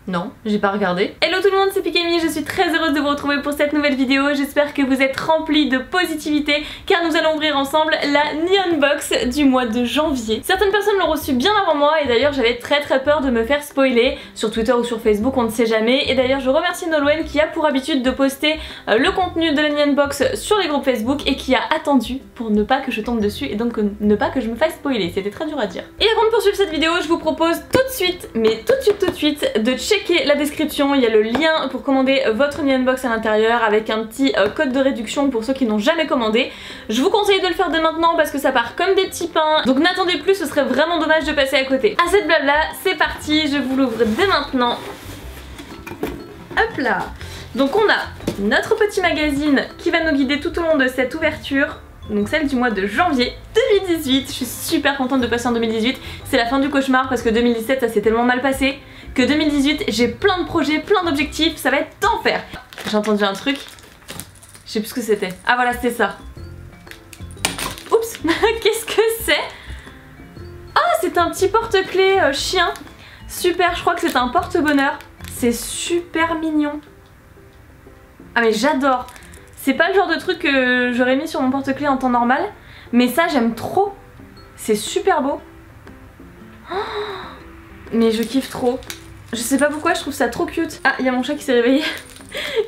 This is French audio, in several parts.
Non, j'ai pas regardé. Hello tout le monde, c'est Pikemi, je suis très heureuse de vous retrouver pour cette nouvelle vidéo. J'espère que vous êtes remplis de positivité car nous allons ouvrir ensemble la Neon Box du mois de janvier. Certaines personnes l'ont reçue bien avant moi et d'ailleurs j'avais très peur de me faire spoiler sur Twitter ou sur Facebook, on ne sait jamais. Et d'ailleurs je remercie Nolwenn qui a pour habitude de poster le contenu de la Neon Box sur les groupes Facebook et qui a attendu pour ne pas que je tombe dessus et donc ne pas que je me fasse spoiler. C'était très dur à dire. Et avant de poursuivre cette vidéo, je vous propose tout de suite, mais tout de suite, de checker la description. Il y a le lien pour commander votre Neon Box à l'intérieur avec un petit code de réduction pour ceux qui n'ont jamais commandé. Je vous conseille de le faire dès maintenant parce que ça part comme des petits pains, donc n'attendez plus, ce serait vraiment dommage de passer à côté. À cette blabla, c'est parti, je vous l'ouvre dès maintenant. Hop là. Donc on a notre petit magazine qui va nous guider tout au long de cette ouverture. Donc celle du mois de janvier 2018. Je suis super contente de passer en 2018. C'est la fin du cauchemar parce que 2017 ça s'est tellement mal passé que 2018 j'ai plein de projets, plein d'objectifs, ça va être d'enfer. J'ai entendu un truc, je sais plus ce que c'était. Ah voilà, c'était ça. Oups. Qu'est-ce que c'est? Ah, c'est un petit porte-clés chien. Super, je crois que c'est un porte-bonheur. C'est super mignon. Ah mais j'adore. C'est pas le genre de truc que j'aurais mis sur mon porte-clés en temps normal, mais ça j'aime trop. C'est super beau. Oh, mais je kiffe trop. Je sais pas pourquoi, je trouve ça trop cute. Ah, il y a mon chat qui s'est réveillé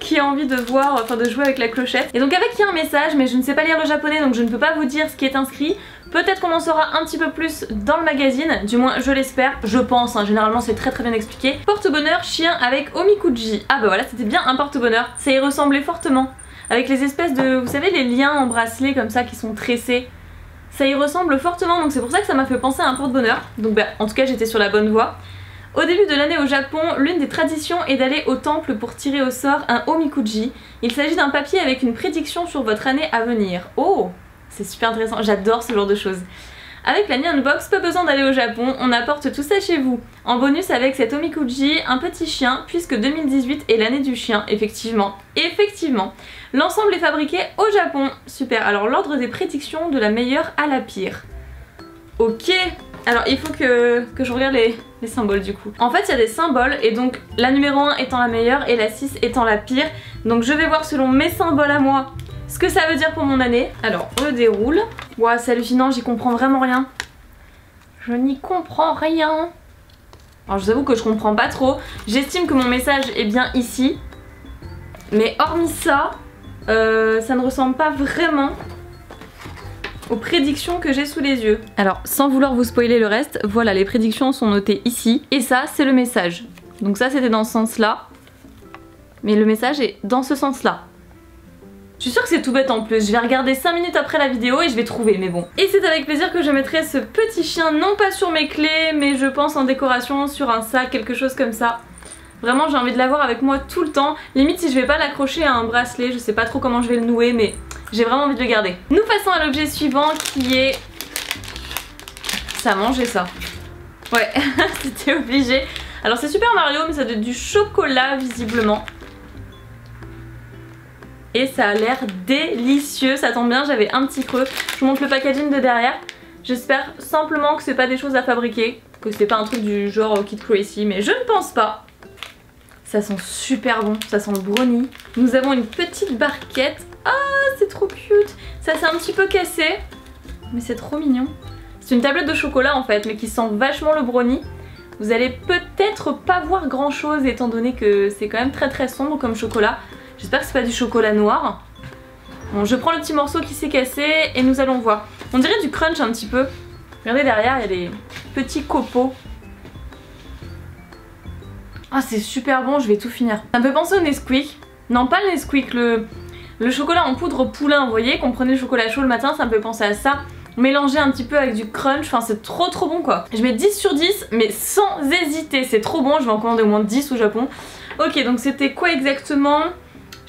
qui a envie de voir, enfin de jouer avec la clochette. Et donc avec il y a un message, mais je ne sais pas lire le japonais donc je ne peux pas vous dire ce qui est inscrit. Peut-être qu'on en saura un petit peu plus dans le magazine, du moins je l'espère, je pense, hein. Généralement c'est très bien expliqué. Porte-bonheur chien avec Omikuji. Ah bah voilà, c'était bien un porte-bonheur, ça y ressemblait fortement. Avec les espèces de, vous savez, les liens en bracelet comme ça qui sont tressés. Ça y ressemble fortement, donc c'est pour ça que ça m'a fait penser à un porte-bonheur. Donc bah, en tout cas j'étais sur la bonne voie. Au début de l'année au Japon, l'une des traditions est d'aller au temple pour tirer au sort un Omikuji. Il s'agit d'un papier avec une prédiction sur votre année à venir. Oh, c'est super intéressant, j'adore ce genre de choses. Avec la Neon Box, pas besoin d'aller au Japon, on apporte tout ça chez vous. En bonus avec cet Omikuji, un petit chien, puisque 2018 est l'année du chien, effectivement. L'ensemble est fabriqué au Japon. Super, alors l'ordre des prédictions de la meilleure à la pire. Ok, alors il faut que je regarde les symboles du coup. En fait il y a des symboles et donc la numéro 1 étant la meilleure et la 6 étant la pire. Donc je vais voir selon mes symboles à moi ce que ça veut dire pour mon année. Alors on le déroule. Ouah, c'est hallucinant, j'y comprends vraiment rien. Je n'y comprends rien. Alors je vous avoue que je comprends pas trop. J'estime que mon message est bien ici. Mais hormis ça, ça ne ressemble pas vraiment aux prédictions que j'ai sous les yeux. Alors sans vouloir vous spoiler le reste, voilà, les prédictions sont notées ici. Et ça c'est le message. Donc ça c'était dans ce sens là. Mais le message est dans ce sens là. Je suis sûre que c'est tout bête en plus, je vais regarder 5 minutes après la vidéo et je vais trouver, mais bon. Et c'est avec plaisir que je mettrai ce petit chien, non pas sur mes clés, mais je pense en décoration, sur un sac, quelque chose comme ça. Vraiment j'ai envie de l'avoir avec moi tout le temps. Limite si je vais pas l'accrocher à un bracelet, je sais pas trop comment je vais le nouer, mais j'ai vraiment envie de le garder. Nous passons à l'objet suivant qui est... Ça a mangé ça. Ouais, c'était obligé. Alors c'est Super Mario, mais ça doit être du chocolat visiblement. Et ça a l'air délicieux, ça tombe bien, j'avais un petit creux. Je vous montre le packaging de derrière. J'espère simplement que c'est pas des choses à fabriquer, que c'est pas un truc du genre Kid Crazy, mais je ne pense pas. Ça sent super bon, ça sent le brownie. Nous avons une petite barquette. Ah, c'est trop cute. Ça c'est un petit peu cassé, mais c'est trop mignon. C'est une tablette de chocolat en fait, mais qui sent vachement le brownie. Vous allez peut-être pas voir grand chose étant donné que c'est quand même très sombre comme chocolat. J'espère que c'est pas du chocolat noir. Bon, je prends le petit morceau qui s'est cassé et nous allons voir. On dirait du crunch un petit peu. Regardez derrière, il y a des petits copeaux. Ah, c'est super bon, je vais tout finir. Ça me fait penser au Nesquik. Non, pas le Nesquik, le chocolat en poudre poulain. Vous voyez, qu'on prenait le chocolat chaud le matin, ça me fait penser à ça. Mélangé un petit peu avec du crunch, enfin c'est trop bon quoi. Je mets 10 sur 10, mais sans hésiter, c'est trop bon. Je vais en commander au moins 10 au Japon. Ok, donc c'était quoi exactement ?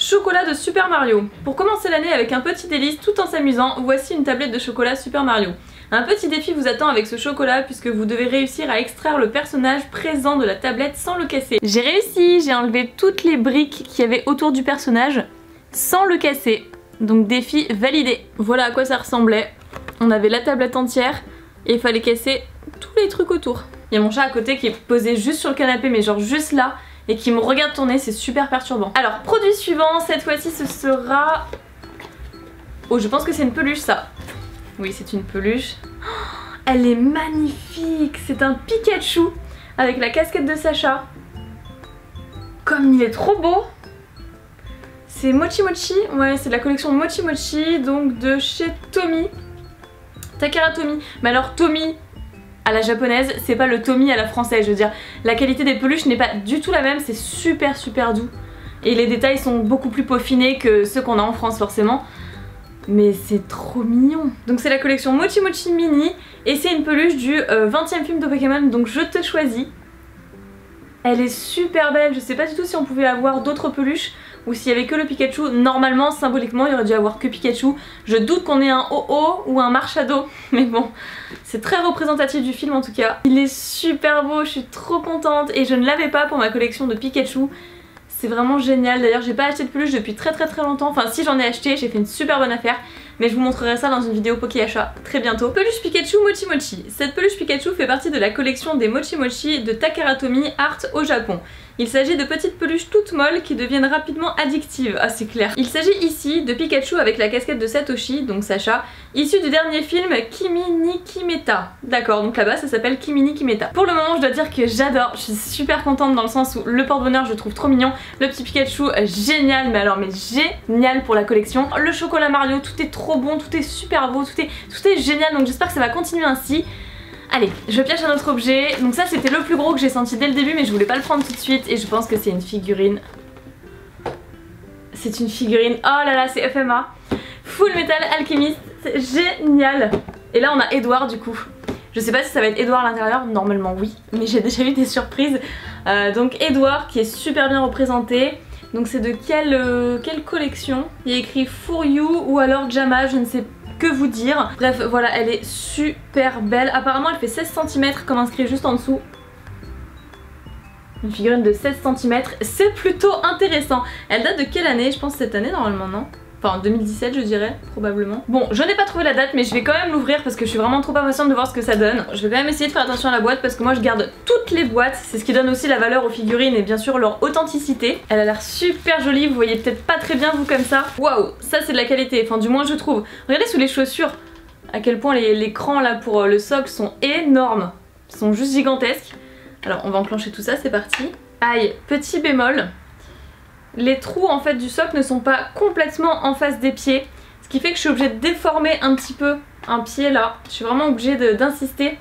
Chocolat de Super Mario. Pour commencer l'année avec un petit délice tout en s'amusant, voici une tablette de chocolat Super Mario. Un petit défi vous attend avec ce chocolat puisque vous devez réussir à extraire le personnage présent de la tablette sans le casser. J'ai réussi, j'ai enlevé toutes les briques qu'il y avait autour du personnage sans le casser. Donc défi validé. Voilà à quoi ça ressemblait. On avait la tablette entière et il fallait casser tous les trucs autour. Il y a mon chat à côté qui est posé juste sur le canapé mais genre juste là. et qui me regarde tourner, c'est super perturbant. Alors produit suivant, cette fois-ci ce sera... Oh je pense que c'est une peluche ça. Oui c'est une peluche. Oh, elle est magnifique, c'est un Pikachu avec la casquette de Sacha. Comme il est trop beau. C'est Mochi Mochi, ouais c'est de la collection Mochi Mochi, donc de chez Tommy. Takara Tommy. Mais alors Tommy à la japonaise, c'est pas le Tommy à la française, je veux dire. La qualité des peluches n'est pas du tout la même, c'est super doux. Et les détails sont beaucoup plus peaufinés que ceux qu'on a en France forcément. Mais c'est trop mignon. Donc c'est la collection Mochi Mochi Mini et c'est une peluche du 20e film de Pokémon, donc je te choisis. Elle est super belle, je sais pas du tout si on pouvait avoir d'autres peluches ou s'il y avait que le Pikachu. Normalement, symboliquement, il aurait dû avoir que Pikachu. Je doute qu'on ait un Ho-Oh ou un Marshado, mais bon, c'est très représentatif du film en tout cas. Il est super beau, je suis trop contente et je ne l'avais pas pour ma collection de Pikachu. C'est vraiment génial, d'ailleurs j'ai pas acheté de peluche depuis très longtemps, enfin si j'en ai acheté, j'ai fait une super bonne affaire, mais je vous montrerai ça dans une vidéo Poké Achat très bientôt. Peluche Pikachu Mochi Mochi. Cette peluche Pikachu fait partie de la collection des Mochi Mochi de Takara Tommy Art au Japon. Il s'agit de petites peluches toutes molles qui deviennent rapidement addictives, ah c'est clair. Il s'agit ici de Pikachu avec la casquette de Satoshi, donc Sacha, issu du dernier film Kimi ni Kimeta. D'accord, donc là-bas ça s'appelle Kimi ni Kimeta. Pour le moment je dois dire que j'adore, je suis super contente dans le sens où le porte-bonheur je le trouve trop mignon, le petit Pikachu génial, mais alors mais génial pour la collection. Le chocolat Mario, tout est trop bon, tout est super beau, tout est génial, donc j'espère que ça va continuer ainsi. Allez, je pioche un autre objet. Donc ça c'était le plus gros que j'ai senti dès le début mais je voulais pas le prendre tout de suite et je pense que c'est une figurine. C'est une figurine, oh là là c'est FMA. Full Metal Alchemist, c'est génial. Et là on a Edouard du coup. Je sais pas si ça va être Edouard à l'intérieur, normalement oui, mais j'ai déjà eu des surprises. Donc Edouard qui est super bien représenté. Donc c'est de quelle collection? Il y a écrit For You ou alors Jama, je ne sais pas que vous dire. Bref voilà, elle est super belle. Apparemment elle fait 16 cm comme inscrit juste en dessous. Une figurine de 16 cm, c'est plutôt intéressant. Elle date de quelle année? Je pense cette année normalement, non? Enfin 2017 je dirais, probablement. Bon, je n'ai pas trouvé la date mais je vais quand même l'ouvrir parce que je suis vraiment trop impatiente de voir ce que ça donne. Je vais quand même essayer de faire attention à la boîte parce que moi je garde toutes les boîtes. C'est ce qui donne aussi la valeur aux figurines et bien sûr leur authenticité. Elle a l'air super jolie, vous voyez peut-être pas très bien vous comme ça. Waouh, ça c'est de la qualité, enfin du moins je trouve. Regardez sous les chaussures à quel point les crans là pour le socle sont énormes. Ils sont juste gigantesques. Alors on va enclencher tout ça, c'est parti. Aïe, petit bémol. Les trous en fait du socle ne sont pas complètement en face des pieds, ce qui fait que je suis obligée de déformer un petit peu un pied là. Je suis vraiment obligée d'insister.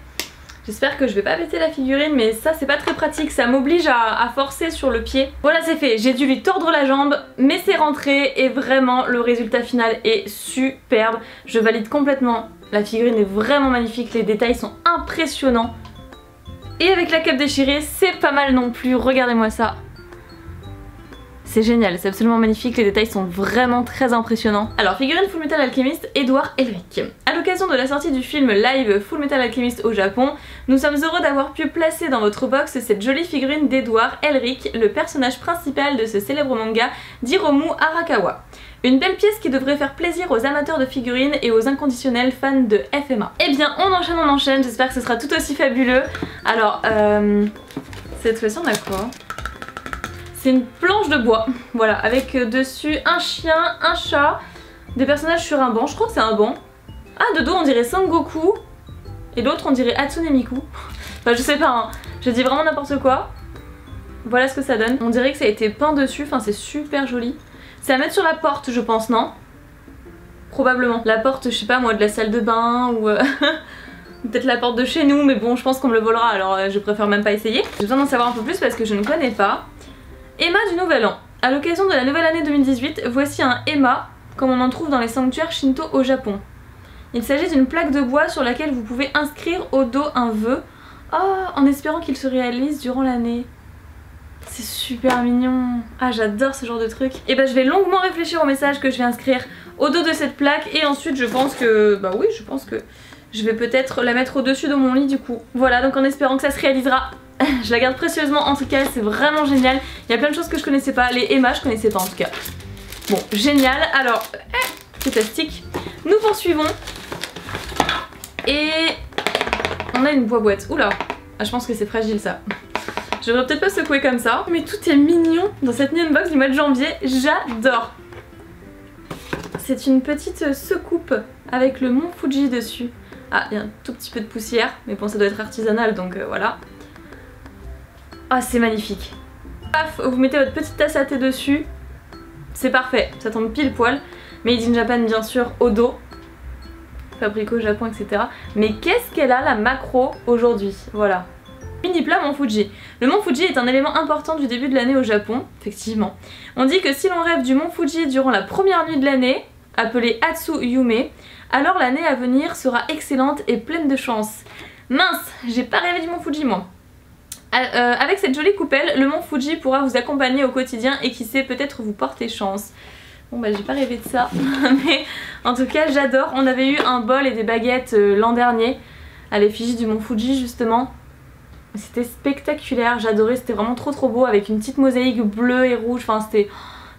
J'espère que je vais pas péter la figurine mais ça c'est pas très pratique, ça m'oblige à forcer sur le pied. Voilà c'est fait, j'ai dû lui tordre la jambe mais c'est rentré et vraiment le résultat final est superbe. Je valide complètement, la figurine est vraiment magnifique, les détails sont impressionnants. Et avec la cape déchirée c'est pas mal non plus, regardez-moi ça. C'est génial, c'est absolument magnifique, les détails sont vraiment très impressionnants. Alors figurine Full Metal Alchemist, Edouard Elric. A l'occasion de la sortie du film live Full Metal Alchemist au Japon, nous sommes heureux d'avoir pu placer dans votre box cette jolie figurine d'Edouard Elric, le personnage principal de ce célèbre manga d'Hiromu Arakawa. Une belle pièce qui devrait faire plaisir aux amateurs de figurines et aux inconditionnels fans de FMA. Eh bien on enchaîne, j'espère que ce sera tout aussi fabuleux. Alors cette fois-ci on a quoi? C'est une planche de bois, voilà, avec dessus un chien, un chat, des personnages sur un banc, je crois que c'est un banc. Ah, de dos on dirait Sangoku, et l'autre on dirait Hatsune Miku. Enfin je sais pas, hein. Je dis vraiment n'importe quoi. Voilà ce que ça donne. On dirait que ça a été peint dessus, enfin c'est super joli. C'est à mettre sur la porte je pense, non? Probablement. La porte, je sais pas moi, de la salle de bain ou... peut-être la porte de chez nous, mais bon je pense qu'on me le volera alors je préfère même pas essayer. J'ai besoin d'en savoir un peu plus parce que je ne connais pas. Emma du Nouvel An. A l'occasion de la nouvelle année 2018, voici un Emma, comme on en trouve dans les sanctuaires Shinto au Japon. Il s'agit d'une plaque de bois sur laquelle vous pouvez inscrire au dos un vœu, en espérant qu'il se réalise durant l'année. C'est super mignon. Ah j'adore ce genre de truc. Et bah je vais longuement réfléchir au message que je vais inscrire au dos de cette plaque et ensuite je pense que... Bah oui, je pense que je vais peut-être la mettre au-dessus de mon lit du coup. Voilà, donc en espérant que ça se réalisera. Je la garde précieusement en tout cas, c'est vraiment génial. Il y a plein de choses que je connaissais pas, les Emma je connaissais pas en tout cas. Bon, génial. Alors, c'est plastique. Nous poursuivons. Et on a une boîte. Oula, ah, je pense que c'est fragile ça. Je devrais peut-être pas secouer comme ça. Mais tout est mignon dans cette Neon Box du mois de janvier. J'adore. C'est une petite secoupe avec le mont Fuji dessus. Ah, il y a un tout petit peu de poussière. Mais bon, ça doit être artisanal, donc voilà. Ah, c'est magnifique. Paf, vous mettez votre petite tasse à thé dessus. C'est parfait, ça tombe pile poil. Made in Japan, bien sûr, au dos. Fabriqué au Japon, etc. Mais qu'est-ce qu'elle a la macro aujourd'hui? Voilà. Mini plat Mont Fuji. Le Mont Fuji est un élément important du début de l'année au Japon, effectivement. On dit que si l'on rêve du Mont Fuji durant la première nuit de l'année, appelée Atsu Yume, alors l'année à venir sera excellente et pleine de chance. Mince, j'ai pas rêvé du Mont Fuji moi. Avec cette jolie coupelle, le Mont Fuji pourra vous accompagner au quotidien et qui sait peut-être vous porter chance. Bon bah j'ai pas rêvé de ça, mais en tout cas j'adore. On avait eu un bol et des baguettes l'an dernier à l'effigie du Mont Fuji justement. C'était spectaculaire, j'adorais, c'était vraiment trop beau avec une petite mosaïque bleue et rouge, enfin c'était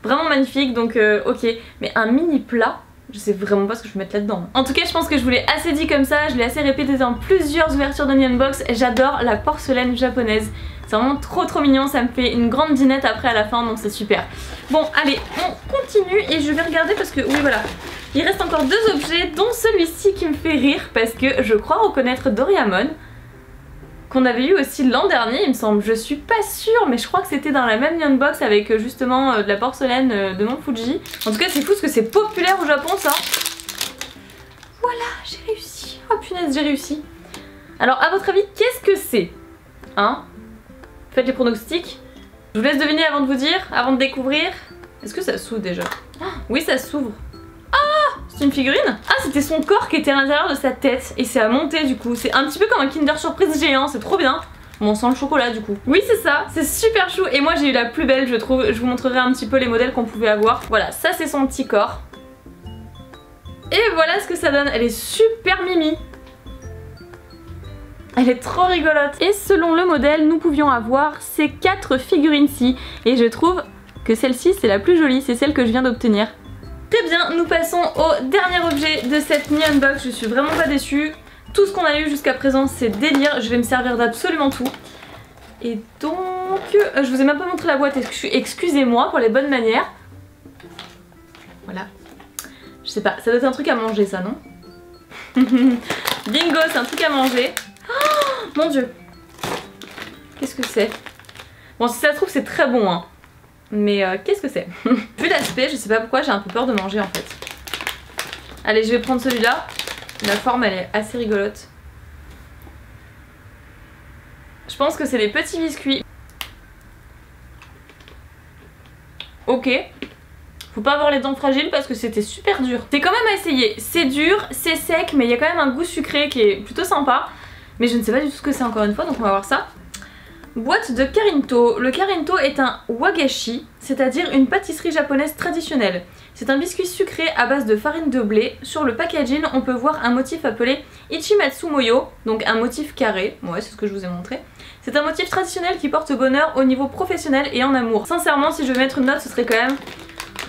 vraiment magnifique donc ok. Mais un mini plat, je sais vraiment pas ce que je vais mettre là-dedans. En tout cas je pense que je vous l'ai assez dit comme ça, je l'ai assez répété dans plusieurs ouvertures de Neon Box. J'adore la porcelaine japonaise. C'est vraiment trop mignon, ça me fait une grande dînette après à la fin donc c'est super. Bon allez, on continue et je vais regarder parce que oui voilà, il reste encore deux objets dont celui-ci qui me fait rire parce que je crois reconnaître Doraemon qu'on avait eu aussi l'an dernier il me semble, je suis pas sûre mais je crois que c'était dans la même Neon Box avec justement de la porcelaine de Mont Fuji. En tout cas c'est fou parce que c'est populaire au Japon ça. Voilà, j'ai réussi. Oh punaise, j'ai réussi. Alors à votre avis qu'est-ce que c'est? Hein? Faites les pronostics. Je vous laisse deviner avant de vous dire, avant de découvrir. Est-ce que ça s'ouvre déjà? Oh, oui ça s'ouvre. Ah, c'est une figurine? Ah, c'était son corps qui était à l'intérieur de sa tête et c'est à monter du coup. C'est un petit peu comme un Kinder Surprise géant, c'est trop bien. Bon, sans le chocolat du coup. Oui c'est ça, c'est super chou et moi j'ai eu la plus belle je trouve. Je vous montrerai un petit peu les modèles qu'on pouvait avoir. Voilà, ça c'est son petit corps. Et voilà ce que ça donne, elle est super mimi. Elle est trop rigolote. Et selon le modèle, nous pouvions avoir ces 4 figurines-ci. Et je trouve que celle-ci, c'est la plus jolie. C'est celle que je viens d'obtenir. Très bien, nous passons au dernier objet de cette Neon Box. Je suis vraiment pas déçue. Tout ce qu'on a eu jusqu'à présent, c'est délire. Je vais me servir d'absolument tout. Et donc, je vous ai même pas montré la boîte. Excusez-moi pour les bonnes manières. Voilà. Je sais pas, ça doit être un truc à manger ça, non? Bingo, c'est un truc à manger. Oh, mon dieu. Qu'est-ce que c'est? Bon si ça se trouve c'est très bon hein. Mais qu'est-ce que c'est? Vu l'aspect je sais pas pourquoi j'ai un peu peur de manger en fait. Allez je vais prendre celui-là. La forme elle est assez rigolote. Je pense que c'est des petits biscuits. Ok. Faut pas avoir les dents fragiles parce que c'était super dur. C'est quand même à essayer. C'est dur, c'est sec mais il y a quand même un goût sucré qui est plutôt sympa. Mais je ne sais pas du tout ce que c'est encore une fois, donc on va voir ça. Boîte de Karinto. Le Karinto est un wagashi, c'est-à-dire une pâtisserie japonaise traditionnelle. C'est un biscuit sucré à base de farine de blé. Sur le packaging, on peut voir un motif appelé Ichimatsu Moyo, donc un motif carré. Ouais, c'est ce que je vous ai montré. C'est un motif traditionnel qui porte bonheur au niveau professionnel et en amour. Sincèrement, si je vais mettre une note, ce serait quand même...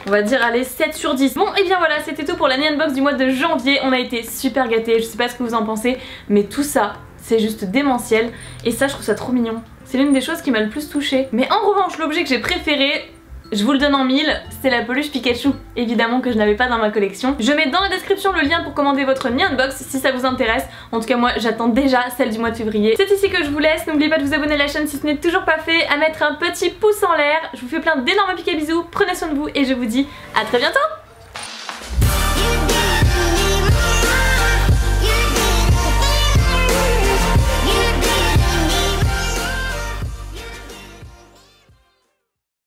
on va dire allez 7 sur 10. Bon et bien voilà, c'était tout pour la Neon Box du mois de janvier. On a été super gâtés, je sais pas ce que vous en pensez, mais tout ça c'est juste démentiel. Et ça je trouve ça trop mignon. C'est l'une des choses qui m'a le plus touchée. Mais en revanche l'objet que j'ai préféré, je vous le donne en mille, c'est la peluche Pikachu. Évidemment que je n'avais pas dans ma collection. Je mets dans la description le lien pour commander votre Neon Box si ça vous intéresse. En tout cas moi j'attends déjà celle du mois de février. C'est ici que je vous laisse, n'oubliez pas de vous abonner à la chaîne si ce n'est toujours pas fait, à mettre un petit pouce en l'air. Je vous fais plein d'énormes piquets bisous, prenez soin de vous et je vous dis à très bientôt.